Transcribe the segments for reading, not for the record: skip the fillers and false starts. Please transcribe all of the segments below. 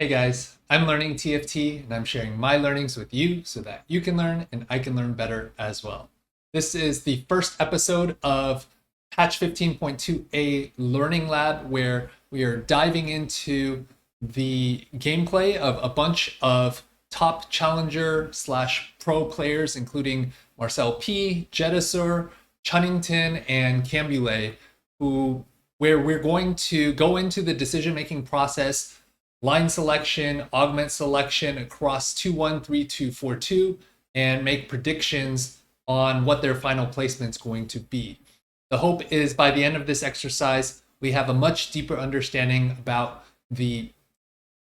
Hey guys, I'm learning TFT and I'm sharing my learnings with you so that you can learn and I can learn better as well. This is the first episode of Patch 15.2a Learning Lab where we are diving into the gameplay of a bunch of top challenger slash pro players, including Marcel P, Jedisaur, Chunnington, and Cambulee, where we're going to go into the decision-making process, line selection, augment selection across 2-1, 3-2, 4-2, and make predictions on what their final placement is going to be. The hope is by the end of this exercise, we have a much deeper understanding about the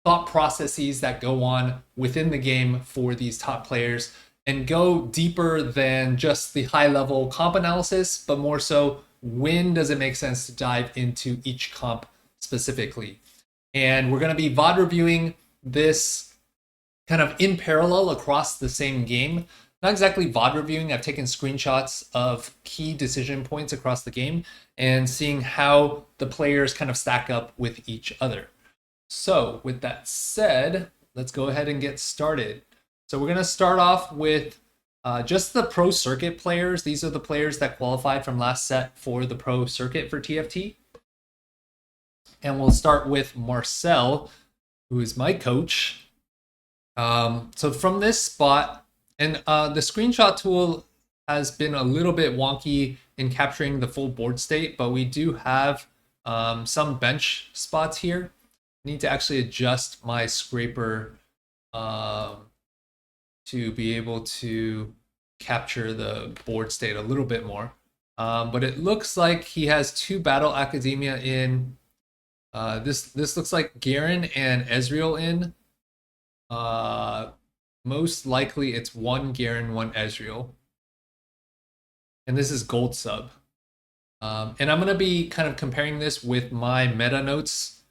thought processes that go on within the game for these top players and go deeper than just the high level comp analysis, but more so when does it make sense to dive into each comp specifically. And we're going to be VOD reviewing this kind of in parallel across the same game. Not exactly VOD reviewing, I've taken screenshots of key decision points across the game and seeing how the players kind of stack up with each other. So with that said, let's go ahead and get started. So we're going to start off with just the pro circuit players. These are the players that qualified from last set for the pro circuit for TFT. And we'll start with Marcel, who is my coach. So from this spot, and the screenshot tool has been a little bit wonky in capturing the full board state, but we do have some bench spots here. I need to actually adjust my scraper to be able to capture the board state a little bit more. But it looks like he has 2 Battle Academia in. This looks like Garen and Ezreal in. Most likely it's 1 Garen, 1 Ezreal. And this is gold sub. And I'm going to be kind of comparing this with my meta notes,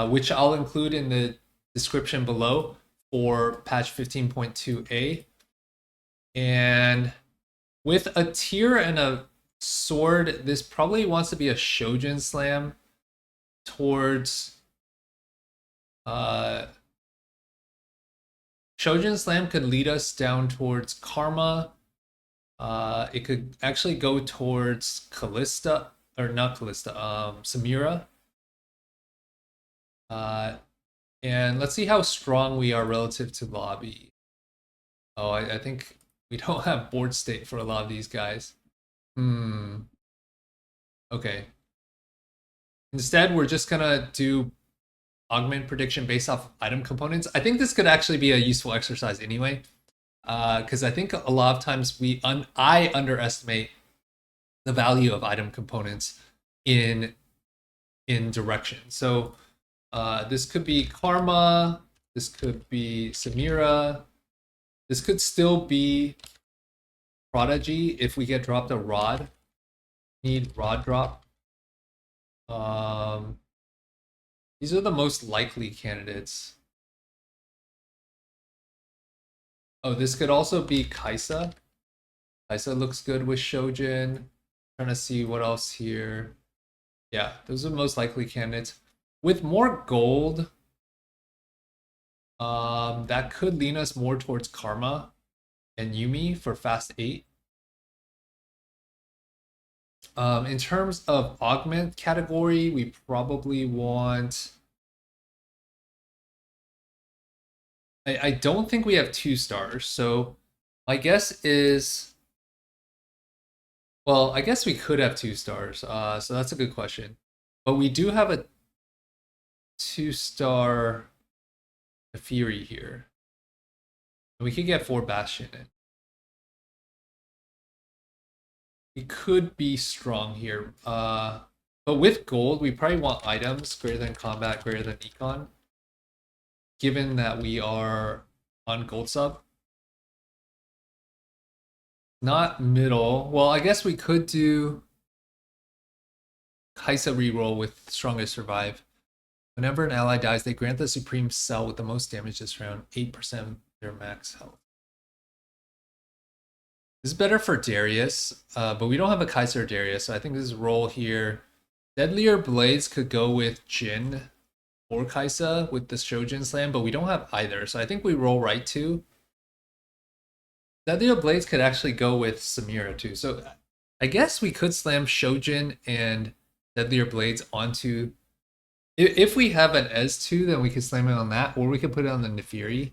which I'll include in the description below for patch 15.2a. And with a tier and a sword, this probably wants to be a Shojin slam towards Shojin slam could lead us down towards Karma. It could actually go towards Kalista, or not Kalista, Samira. And let's see how strong we are relative to lobby. Oh, I think we don't have board state for a lot of these guys. Okay. Instead, we're just gonna do augment prediction based off item components. I think this could actually be a useful exercise anyway, because I think a lot of times I underestimate the value of item components in direction. So this could be Karma, this could be Samira, this could still be Prodigy if we get dropped a Rod. Need Rod drop. These are the most likely candidates. Oh, this could also be Kaisa. Kaisa looks good with Shojin. Trying to see what else here. Yeah, those are the most likely candidates. With more gold, that could lean us more towards Karma and Yuumi for fast 8. In terms of augment category, we probably want... I don't think we have 2 stars, so my guess is... Well, I guess we could have 2 stars, so that's a good question. But we do have a 2-star Fury here. We could get 4 Bastion in. We could be strong here. But with gold, we probably want items greater than combat, greater than econ. Given that we are on gold sub. Not middle. Well, I guess we could do Kaisa reroll with strongest survive. Whenever an ally dies, they grant the supreme cell with the most damage this round 8% of their max health. This is better for Darius, but we don't have a Kaiser or Darius, so I think this roll here. Deadlier Blades could go with Jhin or Kaisa with the Shojin Slam, but we don't have either. So I think we roll right too. Deadlier Blades could actually go with Samira too. So I guess we could slam Shojin and Deadlier Blades onto... If we have an Ez2, then we could slam it on that, or we could put it on the Nefiri.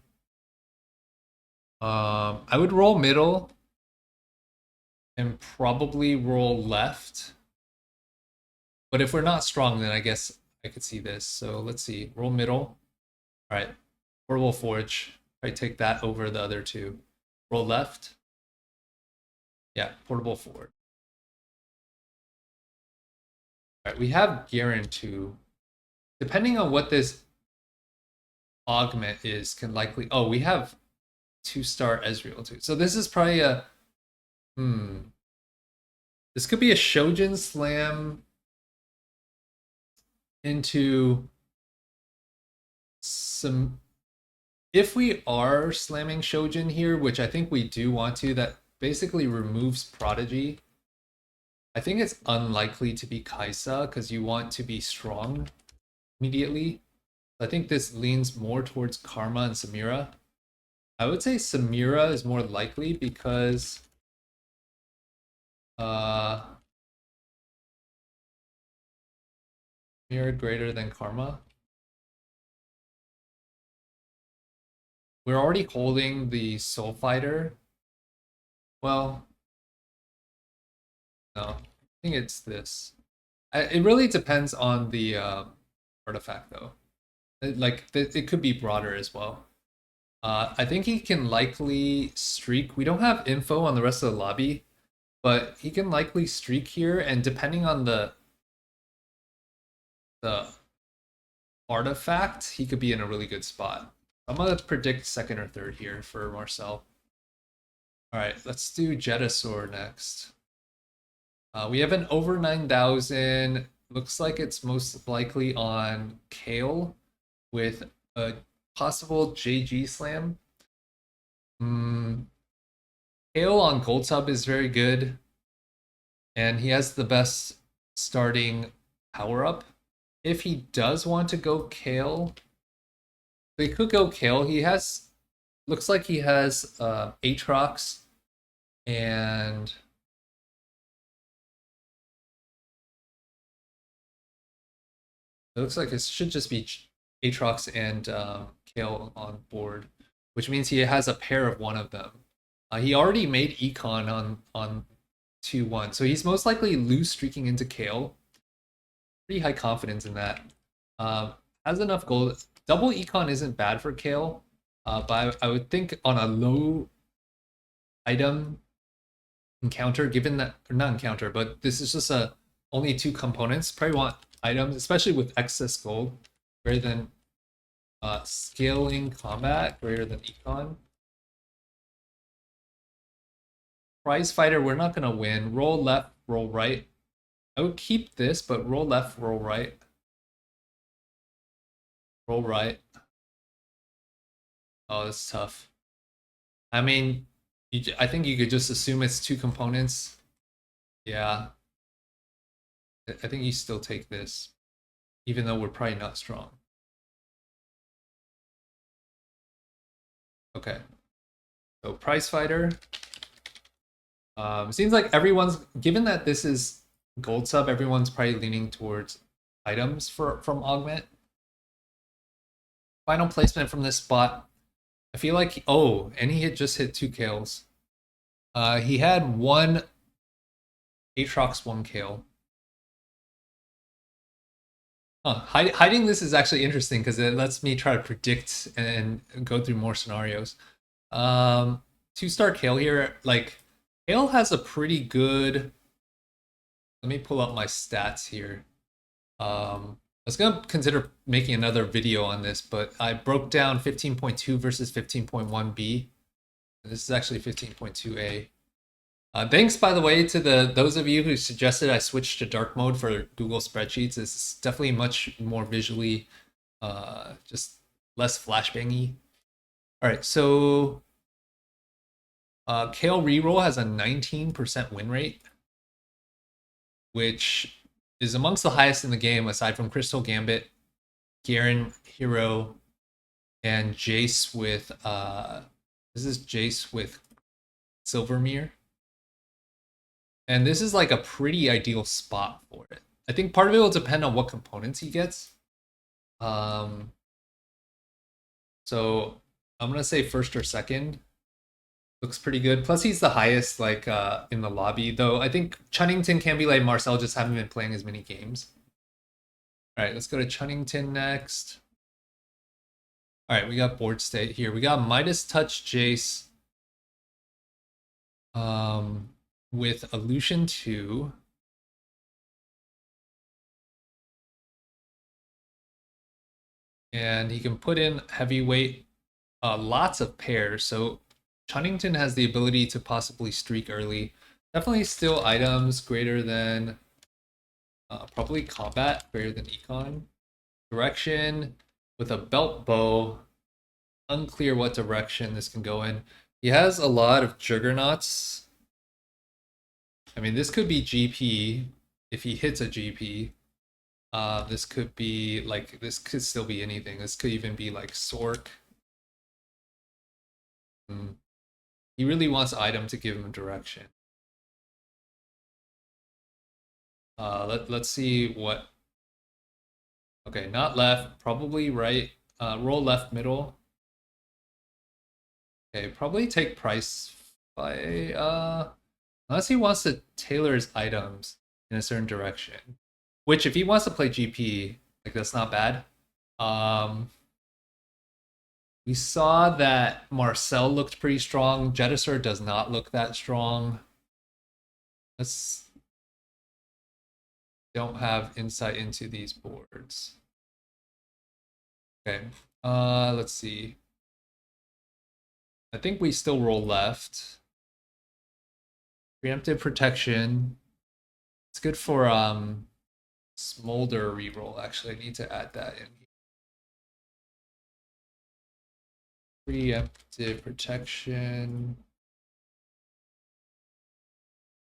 I would roll middle and probably roll left. But if we're not strong, then I guess I could see this. So let's see. Roll middle. All right. Portable Forge. I take that over the other two. Roll left. Yeah, Portable Forge. All right, we have Garen too. Depending on what this augment is, can likely... Oh, we have 2-star Ezreal too. So this is probably a... This could be a Shojin Slam into some... If we are slamming Shojin here, which I think we do want to, that basically removes Prodigy. I think it's unlikely to be Kaisa because you want to be strong immediately. I think this leans more towards Karma and Samira. I would say Samira is more likely because Samira greater than Karma. We're already holding the Soul Fighter. Well, no, I think it's this. It really depends on the artifact though. It could be broader as well. I think he can likely streak. We don't have info on the rest of the lobby, but he can likely streak here, and depending on the artifact, he could be in a really good spot. I'm gonna predict second or third here for Marcel. All right, let's do Jedisaur next. We have an over 9,000. Looks like it's most likely on Kale with a possible JG Slam. Kale on Gold Tub is very good, and he has the best starting power up. If he does want to go Kale, they could go Kale. He has, looks like he has Aatrox and it looks like it should just be Aatrox and Kale on board, which means he has a pair of one of them. He already made Econ on 2-1, so he's most likely loose streaking into Kale. Pretty high confidence in that. Has enough gold. Double Econ isn't bad for Kale, but I would think on a low item encounter, given that, or not encounter, but this is just only 2 components, probably want items, especially with excess gold, greater than scaling combat, greater than Econ. Prize Fighter, we're not going to win. Roll left, roll right. I would keep this, but roll left, roll right. Roll right. Oh, that's tough. I mean, I think you could just assume it's 2 components. Yeah. I think you still take this, even though we're probably not strong. Okay. So Prize Fighter. Seems like everyone's, given that this is Gold Sub, everyone's probably leaning towards items from Augment. Final placement from this spot. I feel like, oh, and he just hit 2 kills. He had 1 Aatrox, 1 kill. Hiding this is actually interesting because it lets me try to predict and go through more scenarios. 2-star Kale here. Like, Kale has a pretty good... Let me pull up my stats here. I was going to consider making another video on this, but I broke down 15.2 versus 15.1b. This is actually 15.2a. Thanks, by the way, to those of you who suggested I switch to dark mode for Google Spreadsheets. It's definitely much more visually, just less flashbangy. All right, so Kale reroll has a 19% win rate, which is amongst the highest in the game aside from Crystal Gambit. Garen Hero, and Jace with this is Jace with Silvermere. And this is like a pretty ideal spot for it. I think part of it will depend on what components he gets. So I'm gonna say first or second. Looks pretty good. Plus he's the highest like in the lobby, though I think Chunnington, Cambulee, and Marcel just haven't been playing as many games. Alright, let's go to Chunnington next. Alright, we got board state here. We got Midas Touch Jace. With Illusion 2. And he can put in heavyweight, lots of pairs. So Chunnington has the ability to possibly streak early. Definitely still items greater than probably combat, greater than econ. Direction with a belt bow. Unclear what direction this can go in. He has a lot of juggernauts. I mean, this could be GP if he hits a GP. This could be like, this could still be anything. This could even be like Sork. He really wants item to give him direction. Let's see what. Okay, not left, probably right. Roll left middle. Okay, probably take price by unless he wants to tailor his items in a certain direction. Which if he wants to play GP, like that's not bad. We saw that Marcel looked pretty strong. Jedisaur does not look that strong. Let's don't have insight into these boards. Okay. Let's see. I think we still roll left. Preemptive protection. It's good for Smolder reroll. Actually, I need to add that in. Preemptive protection.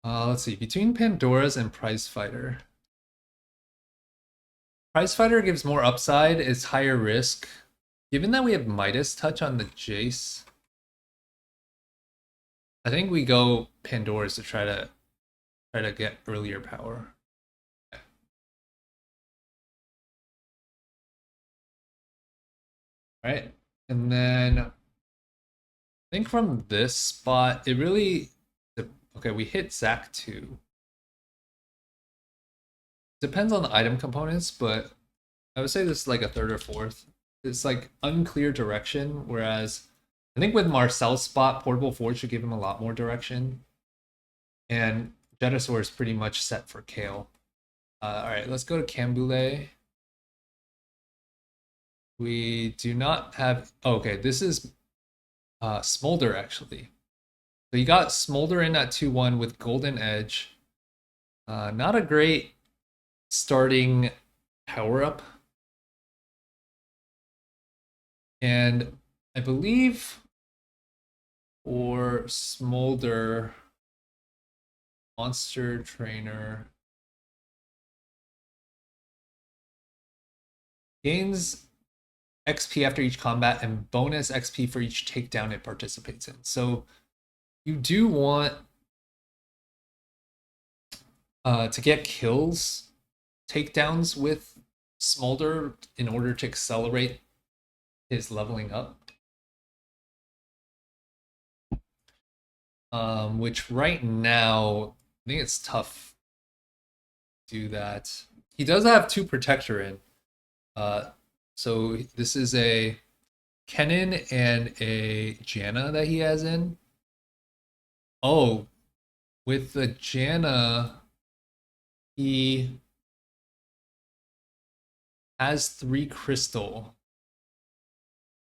Let's see. Between Pandora's and Prize Fighter. Prize Fighter gives more upside, it's higher risk. Given that we have Midas Touch on the Jace, I think we go Pandora's to try to get earlier power. Okay. All right, and then I think from this spot, it really, okay, we hit Zac 2. Depends on the item components, but I would say this is like a third or fourth. It's like unclear direction, whereas I think with Marcel's spot, Portable Forge should give him a lot more direction. And Jedisaur is pretty much set for Kale. Alright, let's go to Cambulee. We do not have... Oh, okay, this is Smolder, actually. So you got Smolder in at 2-1 with Golden Edge. Not a great starting power-up. And I believe for Smolder, Monster Trainer gains XP after each combat and bonus XP for each takedown it participates in. So you do want to get kills, takedowns with Smolder in order to accelerate his leveling up. Which right now, I think it's tough to do that. He does have 2 Protector in. So this is a Kennen and a Janna that he has in. Oh, with the Janna, he has 3 crystal.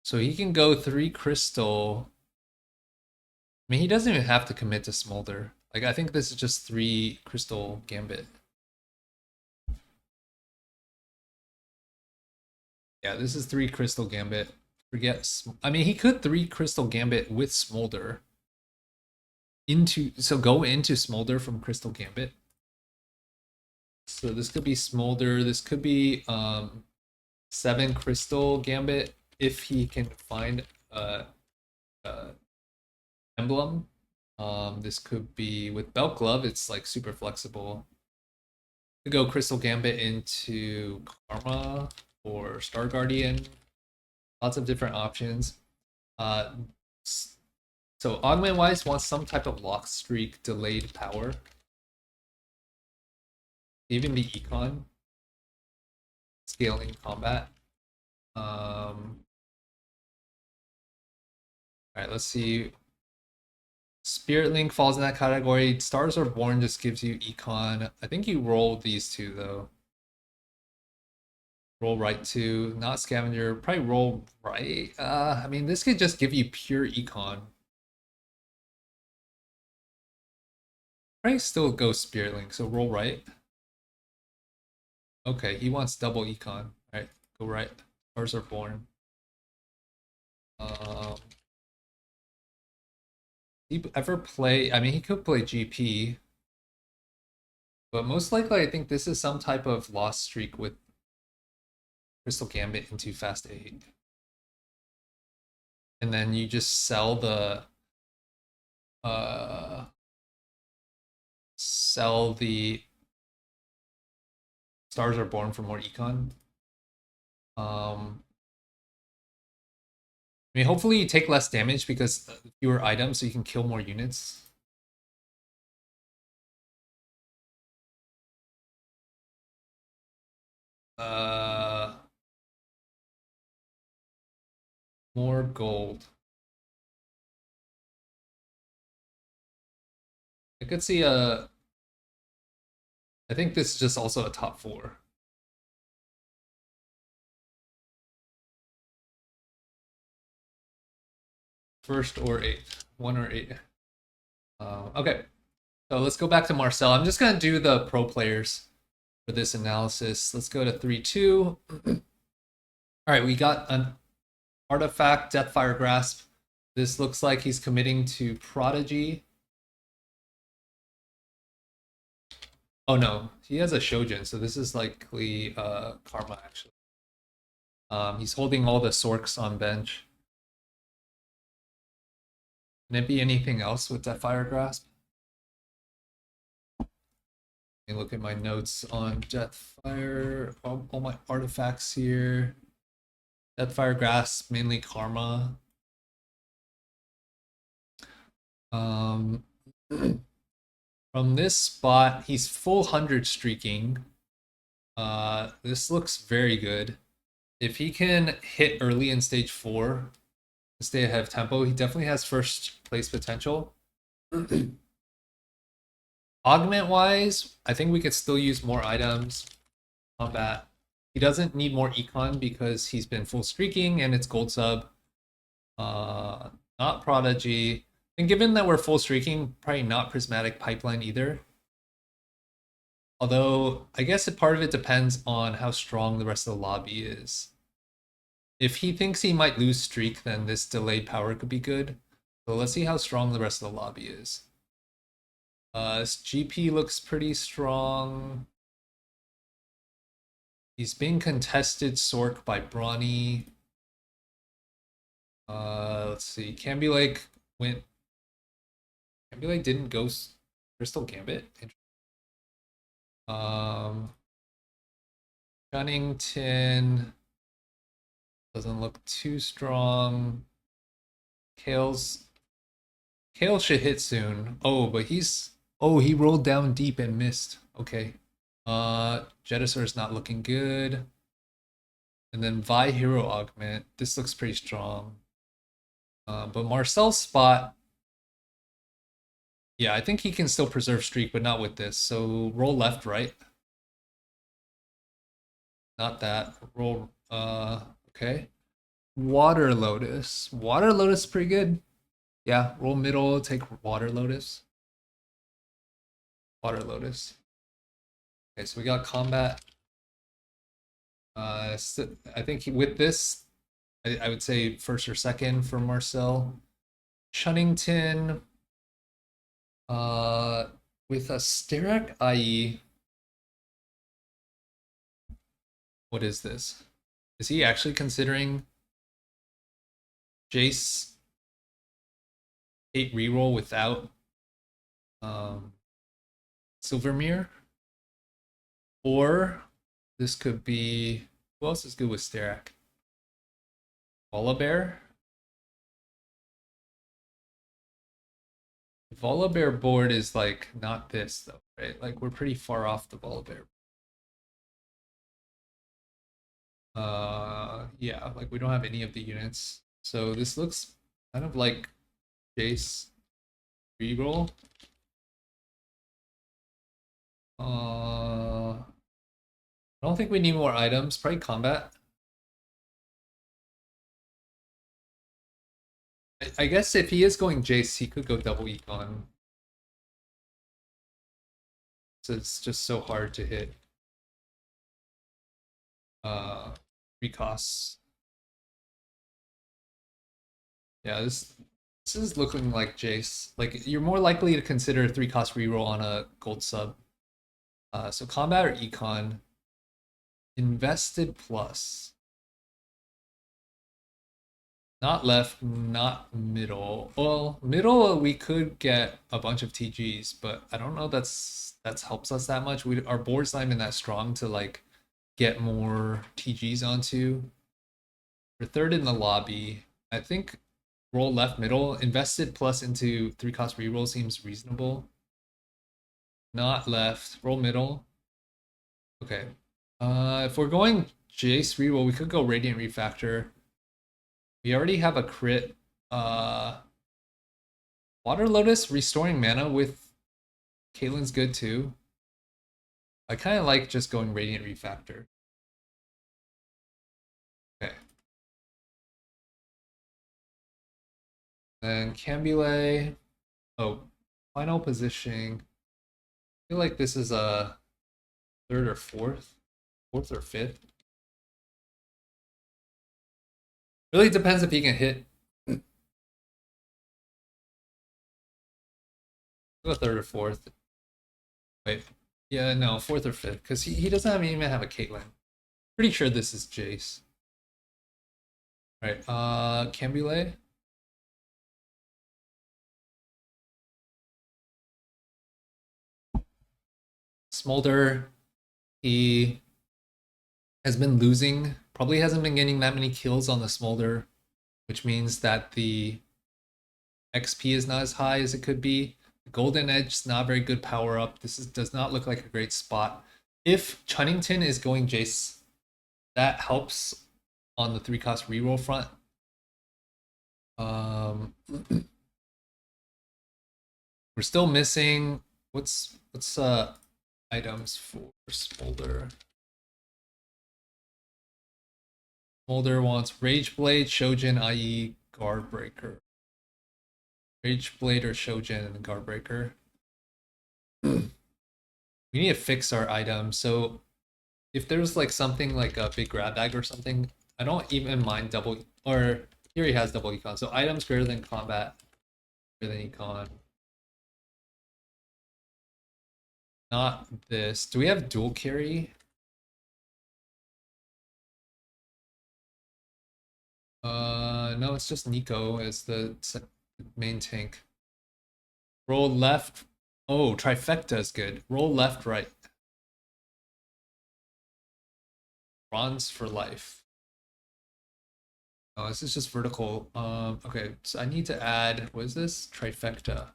So he can go 3 crystal. I mean, he doesn't even have to commit to Smolder. Like, I think this is just 3 crystal gambit. Yeah, this is 3 crystal gambit. Forget. I mean, he could 3 crystal gambit with Smolder. So go into Smolder from crystal gambit. So this could be Smolder. This could be 7 crystal gambit if he can find a emblem. This could be with belt glove, it's like super flexible. To go crystal gambit into karma or star guardian. Lots of different options. So augment wise wants some type of lock streak delayed power. Even the econ. Scaling combat. Alright, let's see. Spirit Link falls in that category. Stars Are Born just gives you econ. I think you roll these two though. Roll right two, not scavenger. Probably roll right. I mean, this could just give you pure econ. Probably still go Spirit Link, so roll right. Okay, he wants double econ. All right, go right. Stars Are Born. He ever play? I mean, he could play GP, but most likely, I think this is some type of lost streak with Crystal Gambit into Fast 8. And then you just sell the Stars Are Born for more econ. I mean, hopefully you take less damage because fewer items, so you can kill more units. More gold. I could see I think this is just also a top 4. First or 8. 1 or 8. Okay. So let's go back to Marcel. I'm just going to do the pro players for this analysis. Let's go to 3-2. All right, we got an artifact, Deathfire Grasp. This looks like he's committing to Prodigy. Oh no, he has a Shojin, so this is likely Karma actually. He's holding all the Sorks on bench. Can it be anything else with Deathfire Grasp? Let me look at my notes on Deathfire. All my artifacts here. Deathfire Grasp, mainly Karma. From this spot, he's full 100 streaking. This looks very good. If he can hit early in stage 4, stay ahead of tempo, he definitely has first place potential. Augment wise, I think we could still use more items. Combat. He doesn't need more econ because he's been full streaking and it's gold sub. Not Prodigy. And given that we're full streaking, probably not Prismatic Pipeline either. Although, I guess part of it depends on how strong the rest of the lobby is. If he thinks he might lose streak, then this delayed power could be good. So let's see how strong the rest of the lobby is. This GP looks pretty strong. He's being contested Sork by Brawny. Let's see. Cambulee went. Cambulee didn't go Crystal Gambit. Chunnington doesn't look too strong. Kale should hit soon. Oh, but he rolled down deep and missed. Okay. Jedisaur is not looking good. And then Vi Hero Augment. This looks pretty strong. But Marcel's spot, yeah, I think he can still preserve streak, but not with this. So roll left, right. Not that. Roll, okay. Water Lotus. Water Lotus is pretty good. Yeah, roll middle, take Water Lotus. Water Lotus. Okay, so we got combat. So I think with this, I would say first or second for Marcel. Chunnington, with a Sterak IE. What is this? Is he actually considering Jace 8 reroll without Silvermere? Or this could be, who else is good with Sterak? Volibear? Volibear board is like not this though, right? Like we're pretty far off the Volibear. Yeah, like we don't have any of the units. So this looks kind of like Jace reroll. I don't think we need more items. Probably combat. I guess if he is going Jace, he could go double econ. So it's just so hard to hit. Recosts. Yeah, this is looking like Jace. Like you're more likely to consider a 3-cost reroll on a gold sub. So combat or econ. Invested plus. Not left, not middle. Well, middle we could get a bunch of TGs, but I don't know that's helps us that much. Our board's not even that strong to like get more TGs onto. We're third in the lobby. I think roll left middle. Invested plus into 3-cost reroll seems reasonable. Not left. Roll middle. Okay. If we're going Jace reroll, we could go Radiant Refactor. We already have a crit. Water Lotus restoring mana with Caitlyn's good too. I kind of like just going Radiant Refactor. Okay. Then Cambulee. Oh, final positioning. I feel like this is a third or fourth or fifth. Really depends if he can hit. Go third or fourth. Wait. Yeah, no, fourth or fifth. Because he doesn't even have a Caitlyn. Pretty sure this is Jace. Right. Cambulee. Smolder. He has been losing. Probably hasn't been getting that many kills on the Smolder, which means that the XP is not as high as it could be. The Golden Edge is not a very good power up. Does not look like a great spot. If Chunnington is going Jace, that helps on the 3-cost reroll front. We're still missing what's items for Smolder. Smolder wants Rage Blade, Shojin, i.e. Guardbreaker. Rage Blade or Shojin and Guardbreaker. We need to fix our item. So if there's like something like a big grab bag or something, I don't even mind double, or here he has double econ. So items greater than combat, greater than econ. Not this. Do we have dual carry? No, it's just Nico as the main tank. Roll left. Oh, trifecta is good. Roll left, right. Bronze for life. Oh, this is just vertical. Okay, so I need to add, what is this? Trifecta.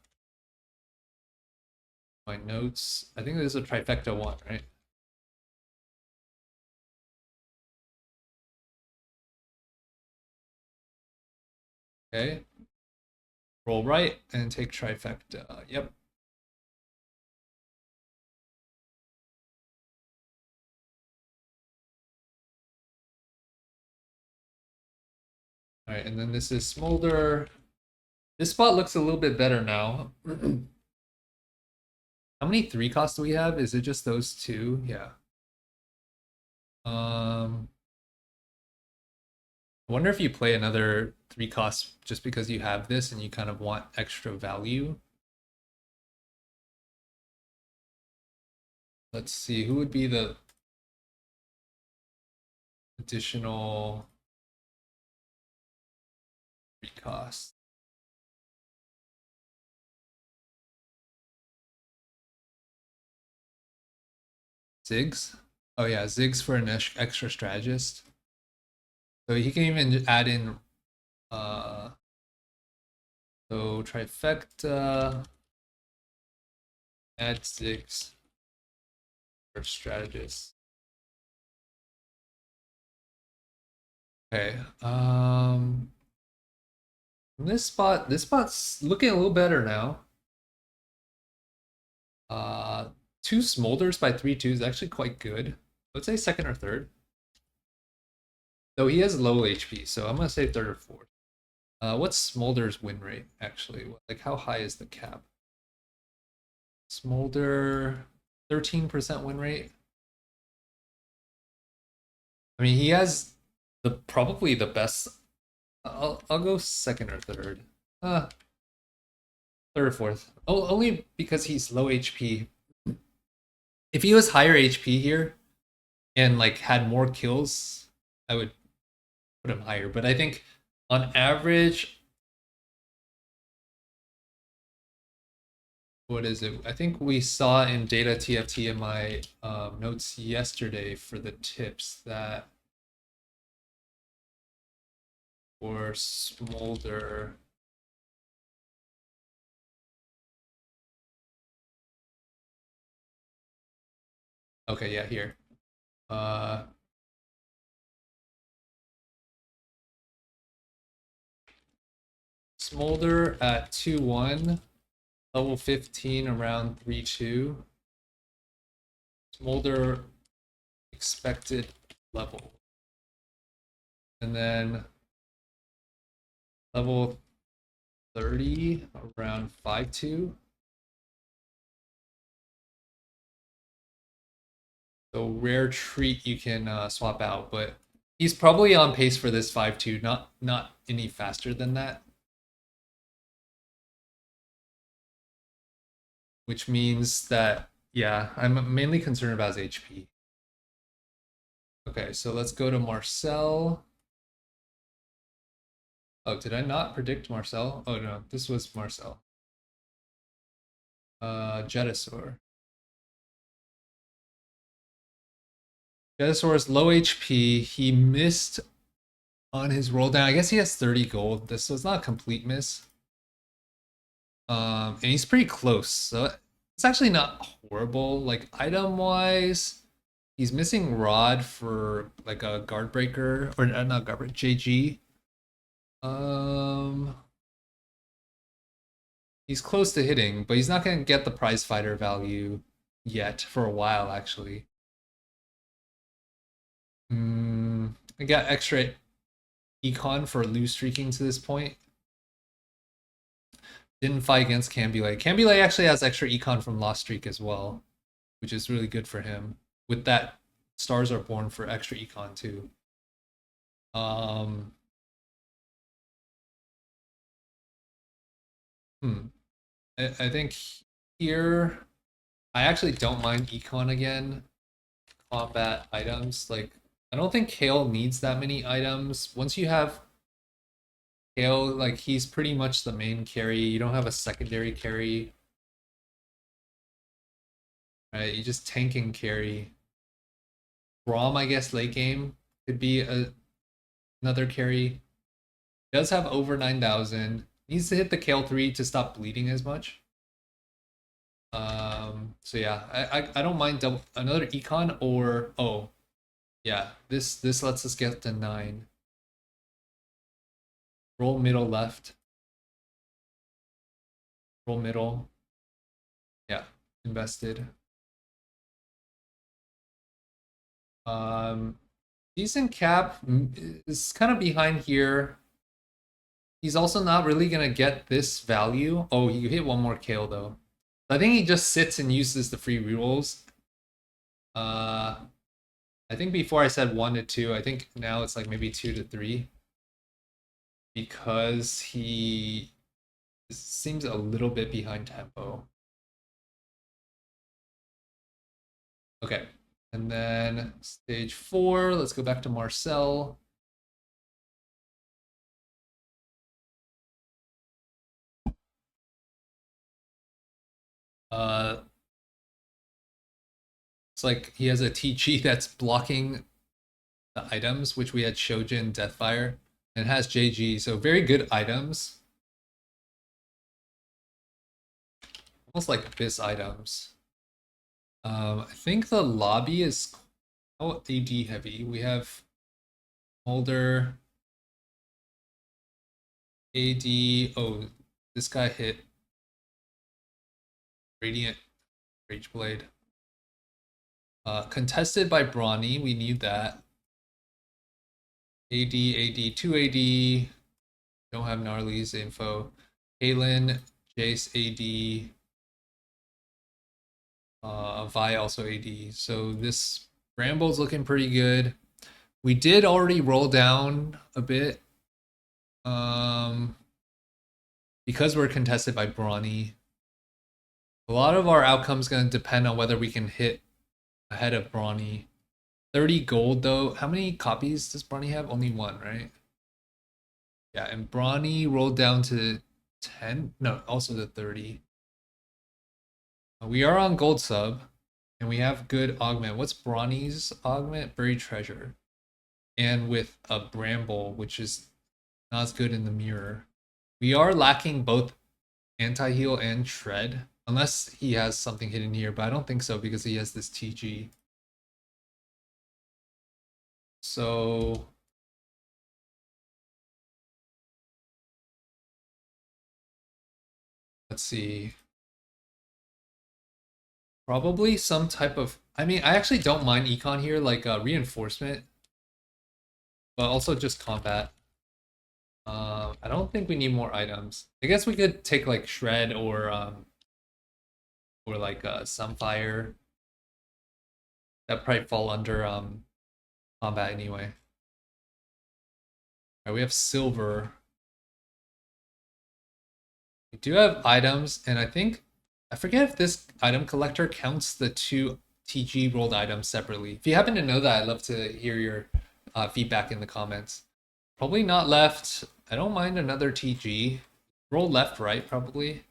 My notes. I think this is a trifecta one, right? Okay. Roll right and take trifecta. Yep. All right, and then this is Smolder. This spot looks a little bit better now. How many 3-costs do we have? Is it just those two? Yeah. I wonder if you play another 3-cost just because you have this and you kind of want extra value. Let's see, who would be the additional cost. Ziggs? Oh yeah, Ziggs for an extra strategist. So he can even add in so trifecta, add Ziggs for strategist. Okay. This spot's looking a little better now. 2 smolders by 3/2 is actually quite good. Let's say second or third. Though he has low HP, so I'm gonna say third or fourth. What's Smolder's win rate actually? Like how high is the cap? Smolder 13% win rate. I mean, he has probably the best. I'll go second or third. Third or fourth. Oh, only because he's low HP. If he was higher HP here and like had more kills, I would put him higher. But I think on average, what is it? I think we saw in data TFT in my notes yesterday for the tips that for Smolder, okay, yeah, here. Smolder at 2-1, level 15 around 3-2. Smolder expected level. And then level 30 around 5-2. So rare treat you can swap out, but he's probably on pace for this 5-2, not any faster than that. Which means that, yeah, I'm mainly concerned about his HP. Okay, so let's go to Marcel. Oh, did I not predict Marcel? Oh no, this was Marcel. Jedisaur. Jedisaur is low HP. He missed on his roll down. I guess he has 30 gold. This was not a complete miss. And he's pretty close, so it's actually not horrible. Like item wise, he's missing Rod for like a guard breaker or not guard breaker, JG. He's close to hitting, but he's not gonna get the prize fighter value yet for a while actually. I got extra econ for lose streaking to this point. Didn't fight against Cambulee. Cambulee actually has extra econ from lost streak as well, which is really good for him. With that, stars are born for extra econ too. I think here I actually don't mind econ again. Combat items, like I don't think Kale needs that many items. Once you have Kale, like he's pretty much the main carry. You don't have a secondary carry. Right, you just tank and carry. Braum, I guess, late game could be another carry. Does have over 9,000. Needs to hit the Kale 3 to stop bleeding as much. So yeah, I don't mind another econ or oh yeah, this lets us get to 9. Roll middle left. Roll middle. Yeah, invested. Decent cap is kind of behind here. He's also not really gonna get this value. Oh, you hit one more Kale though. I think he just sits and uses the free rerolls. I think before I said 1 to 2. I think now it's like maybe 2 to 3. Because he seems a little bit behind tempo. Okay. And then stage 4, let's go back to Marcel. It's like he has a TG that's blocking the items, which we had Shojin, Deathfire, and has JG, so very good items. Almost like Abyss items. I think the lobby is AD heavy. We have Mulder, AD. Oh, this guy hit Radiant Rageblade. Contested by Brawny, we need that. AD, 2 AD. Don't have Gnarly's info. Kaylin, Jace, AD. Vi also AD. So this Bramble's looking pretty good. We did already roll down a bit. Because we're contested by Brawny. A lot of our outcomes going to depend on whether we can hit ahead of Brawny. 30 gold though. How many copies does Brawny have? Only 1, right? Yeah, and Brawny rolled down to 10. No, also to 30. We are on gold sub, and we have good augment. What's Brawny's augment? Buried treasure. And with a Bramble, which is not as good in the mirror. We are lacking both anti-heal and shred. Unless he has something hidden here, but I don't think so because he has this TG. So let's see. Probably some type of, I mean, I actually don't mind econ here, like reinforcement, but also just combat. I don't think we need more items. I guess we could take like shred or like Sunfire. That probably fall under combat anyway. Alright, we have silver. We do have items, and I forget if this item collector counts the 2 TG rolled items separately. If you happen to know that, I'd love to hear your feedback in the comments. Probably not left. I don't mind another TG. Roll left, right, probably.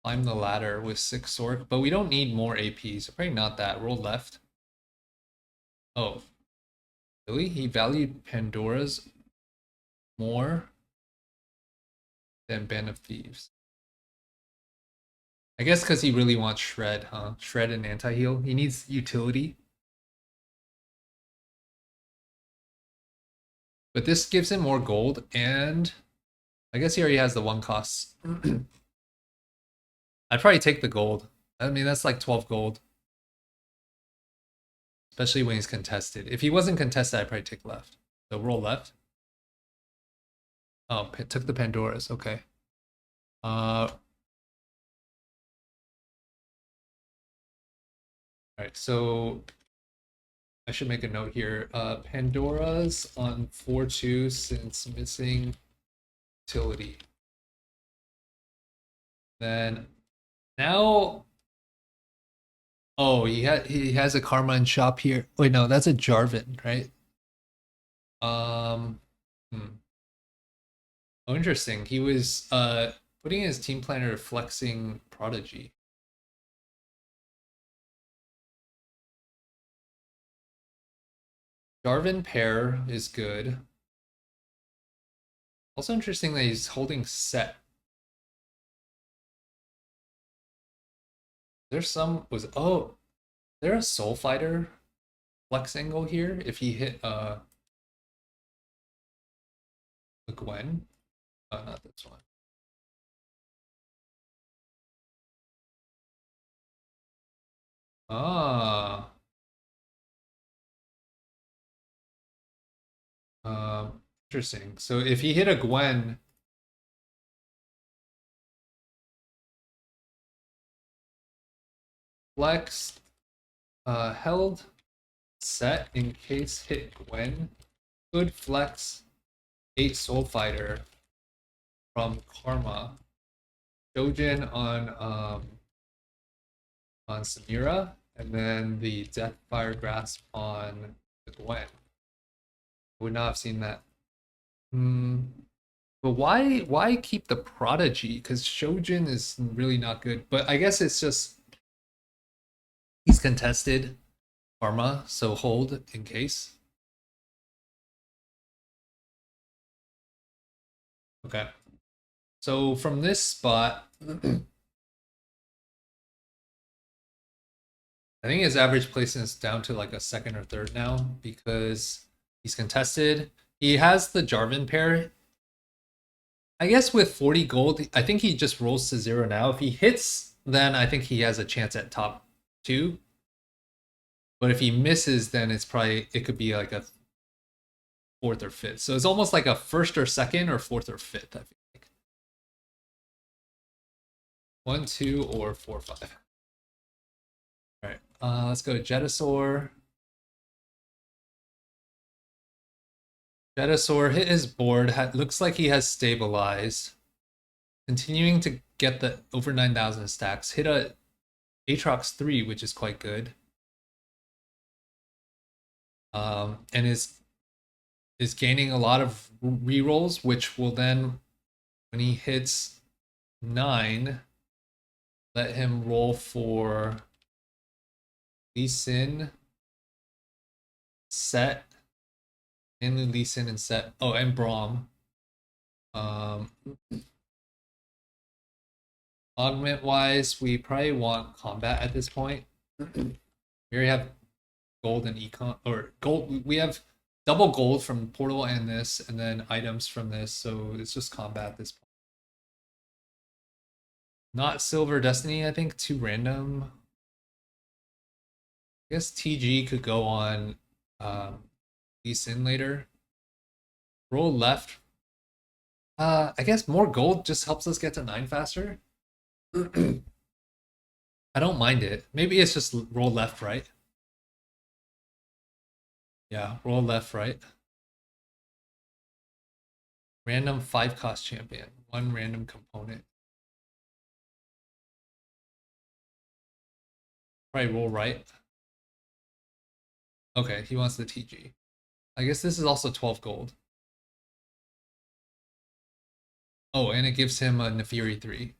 Climb the ladder with 6 Sork, but we don't need more AP, so probably not that. Roll left. Oh. Really? He valued Pandora's more than Band of Thieves. I guess because he really wants Shred, huh? Shred and anti-heal. He needs utility. But this gives him more gold, and I guess he already has the 1 cost. I'd probably take the gold. I mean, that's like 12 gold. Especially when he's contested. If he wasn't contested, I'd probably take left. So roll left. Oh, took the Pandoras. Okay. Alright, so I should make a note here. Pandora's on 4-2 since missing utility. Then now, oh, he has a Karma in shop here. Wait, no, that's a Jarvan, right? Oh, interesting. He was putting his team planner flexing Prodigy. Jarvan pair is good. Also interesting that he's holding set. There's some there a Soul Fighter flex angle here if he hit a Gwen? Not this one. Ah. Interesting. So if he hit a Gwen, flex, held, set in case hit Gwen, could flex 8 Soul Fighter from Karma. Shojin on Samira, and then the Deathfire Grasp on the Gwen. I would not have seen that. But why keep the Prodigy? Because Shojin is really not good. But I guess it's just he's contested Karma, so hold in case. Okay. So from this spot, I think his average placement is down to like a second or third now because he's contested. He has the Jarvan pair. I guess with 40 gold, I think he just rolls to 0 now. If he hits, then I think he has a chance at top 2. But if he misses, then it could be like a 4th or 5th. So it's almost like a 1st or 2nd or 4th or 5th, I feel like. 1, 2, or 4, 5. All right, let's go to Jedisaur. Jedisaur hit his board. Looks like he has stabilized. Continuing to get the over 9,000 stacks. Hit a Aatrox 3, which is quite good. And is gaining a lot of rerolls, which will then, when he hits 9, let him roll for Lee Sin, Set, mainly Lee Sin and Set. Oh, and Braum. Augment wise, we probably want combat at this point. We already have gold and econ, or gold. We have double gold from portal and this, and then items from this. So it's just combat at this point. Not Silver Destiny, I think, too random. I guess TG could go on Lee Sin later. Roll left. I guess more gold just helps us get to 9 faster. I don't mind it. Maybe it's just roll left, right? Yeah, roll left, right. Random 5-cost champion. 1 random component. Probably roll right. Okay, he wants the TG. I guess this is also 12 gold. Oh, and it gives him a Nefiri 3.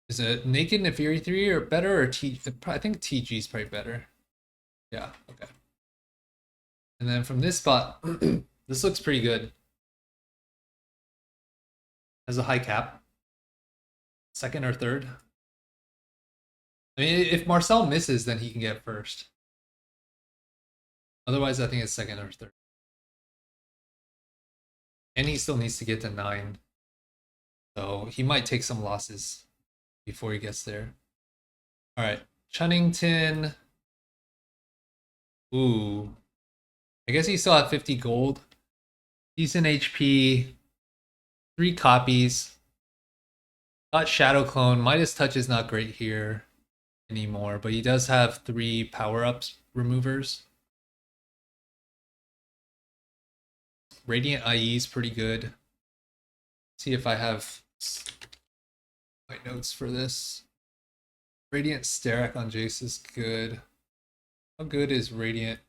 Is it Naked Nefiri 3 or better, or T? I think TG is probably better. Yeah, okay. And then from this spot, this looks pretty good. Has a high cap. 2nd or 3rd. I mean, if Marcel misses, then he can get 1st. Otherwise, I think it's 2nd or 3rd. And he still needs to get to 9. So he might take some losses before he gets there. All right, Chunnington. Ooh. I guess he still had 50 gold. Decent HP. 3 copies. Got Shadow Clone. Midas Touch is not great here anymore, but he does have 3 power-ups removers. Radiant IE is pretty good. See if I have my notes for this. Radiant Starak on Jace is good. How good is Radiant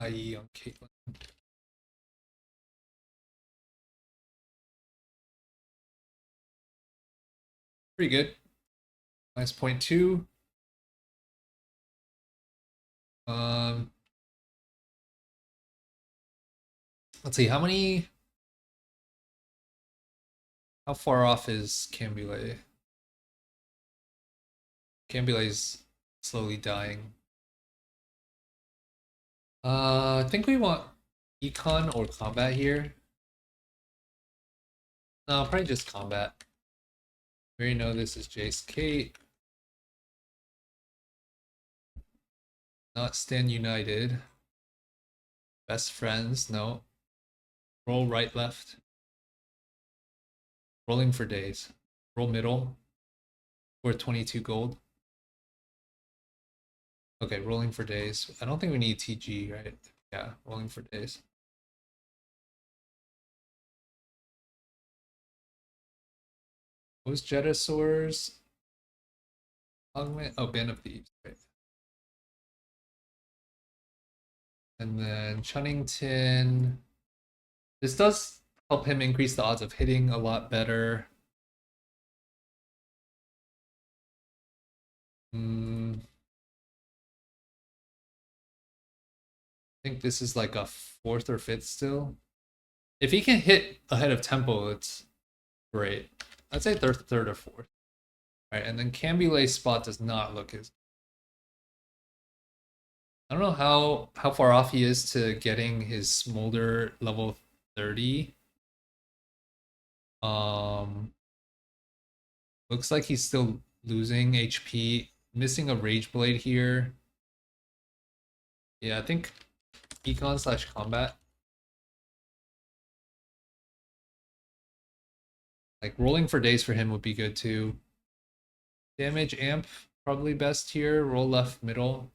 IE on Caitlyn? Pretty good. Nice .2. Let's see, how far off is Cambulee? Cambulee's slowly dying. I think we want econ or combat here. No, probably just combat. We already know this is Jace Kate. Not Stand United. Best friends, no. Roll right, left. Rolling for days. Roll middle. For 22 gold. Okay, rolling for days. I don't think we need TG, right? Yeah, rolling for days. What was Jedisaur's augment? Oh, Band of Thieves, right. And then Chunnington. This does help him increase the odds of hitting a lot better. I think this is like a 4th or 5th still. If he can hit ahead of tempo, it's great. I'd say 3rd or 4th. All right, and then Cambulee's spot does not look as. I don't know how far off he is to getting his Smolder level 30. Looks like he's still losing HP, missing a Rage Blade here. Yeah, I think Econ/Combat. Like rolling for days for him would be good too. Damage amp probably best here. Roll left middle.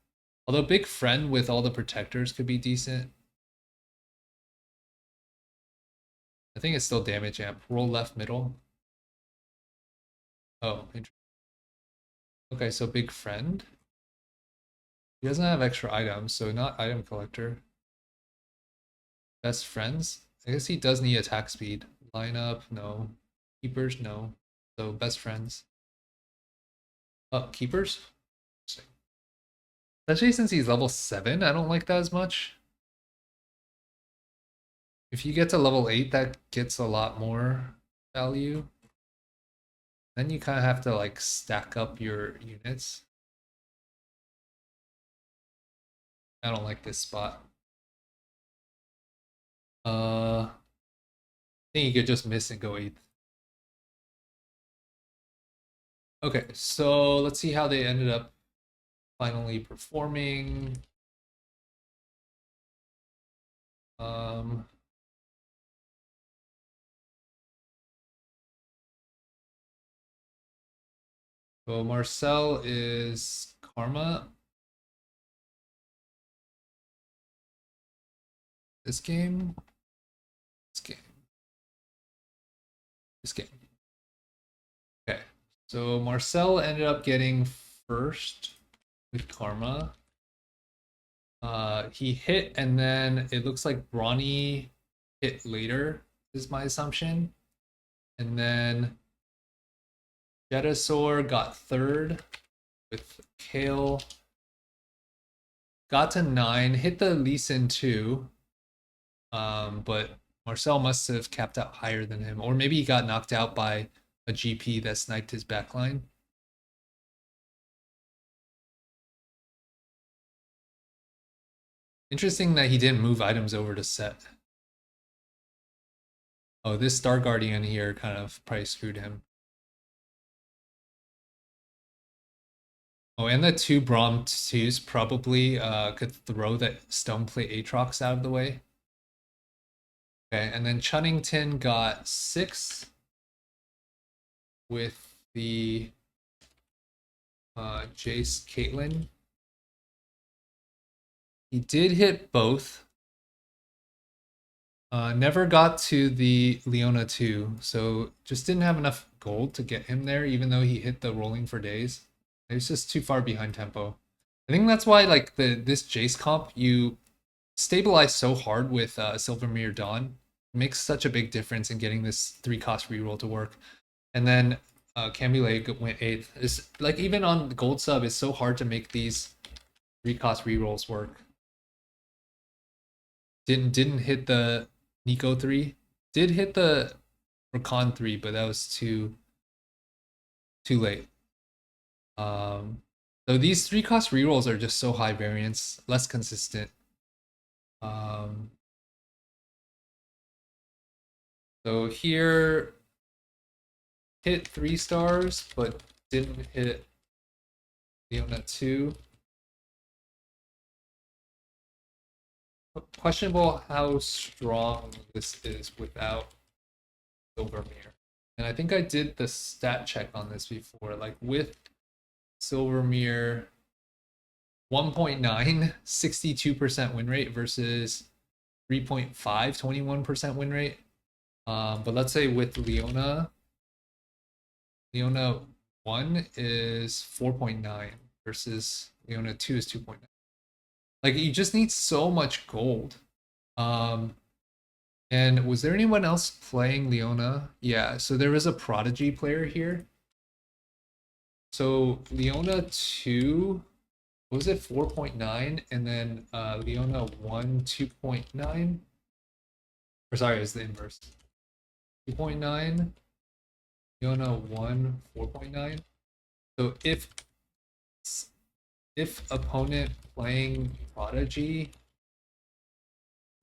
Although Big Friend with all the protectors could be decent. I think it's still damage amp. Roll left middle. Oh, interesting. Okay, so Big Friend. He doesn't have extra items, so not item collector. Best friends? I guess he does need attack speed. Lineup, no. Keepers, no. So best friends. Oh, keepers? Especially since he's level 7, I don't like that as much. If you get to level 8, that gets a lot more value. Then you kind of have to like stack up your units. I don't like this spot. I think you could just miss and go 8th. Okay, so let's see how they ended up finally performing. So Marcel is Karma. This game. Okay, so Marcel ended up getting first with Karma. He hit, and then it looks like Brawny hit later, is my assumption. And then Jedisaur got 3rd with Kale. Got to 9, hit the Lee Sin too. But Marcel must have capped out higher than him, or maybe he got knocked out by a GP that sniped his backline. Interesting that he didn't move items over to set. Oh, this Star Guardian here kind of probably screwed him. Oh, and the 2 Braum 2s probably could throw that Stoneplate Aatrox out of the way. Okay, and then Chunnington got 6 with the Jace Caitlyn. He did hit both. Never got to the Leona 2, so just didn't have enough gold to get him there, even though he hit the rolling for days. It's just too far behind tempo. I think that's why like this Jace comp, you stabilize so hard with Silvermere Dawn. It makes such a big difference in getting this 3-cost reroll to work. And then Cambulee went 8th. It's like even on the gold sub, it's so hard to make these 3-cost rerolls work. Didn't hit the Nico 3. Did hit the Rakan 3, but that was too late. So these 3-cost rerolls are just so high variance, less consistent. So here, hit 3 stars, but didn't hit Leona 2. Questionable how strong this is without Silvermere. And I think I did the stat check on this before. Like with Silvermere 1.9, 62% win rate versus 3.5, 21% win rate. But let's say with Leona, Leona 1 is 4.9 versus Leona 2 is 2.9. Like, you just need so much gold. And was there anyone else playing Leona? Yeah, so there was a Prodigy player here. So Leona 2, what was it, 4.9? And then Leona 1, 2.9? Or sorry, it was the inverse. 2.9, Leona 1, 4.9. So if opponent playing Prodigy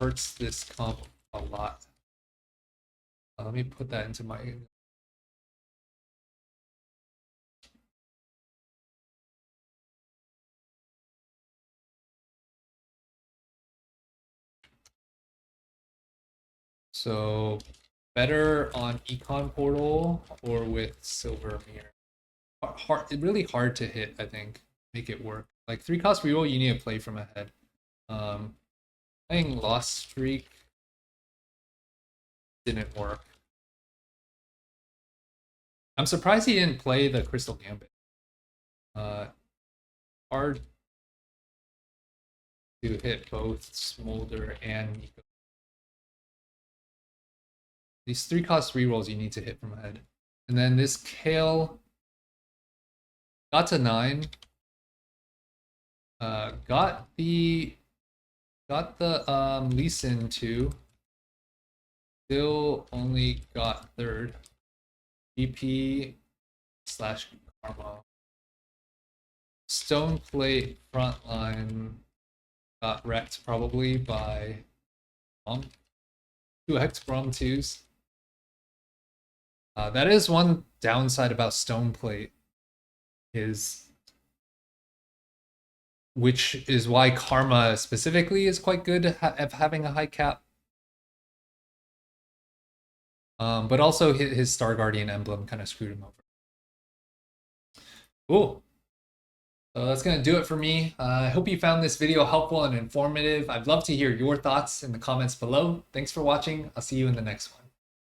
hurts this comp a lot. Let me put that into my... So better on Econ Portal or with Silver Mirror. Really hard to hit, I think. Make it work. Like 3-cost reroll, you need to play from ahead. Playing Lost Streak didn't work. I'm surprised he didn't play the Crystal Gambit. Hard to hit both Smolder and Nico. These 3-cost rerolls you need to hit from ahead. And then this Kale got to 9. Got the Lee Sin 2. Still only got 3rd. GP / Karma. Stoneplate frontline got wrecked probably by 2x Brom 2s. That is one downside about Stoneplate, which is why Karma specifically is quite good at having a high cap. But also his Star Guardian emblem kind of screwed him over. Cool. So that's going to do it for me. I hope you found this video helpful and informative. I'd love to hear your thoughts in the comments below. Thanks for watching. I'll see you in the next one.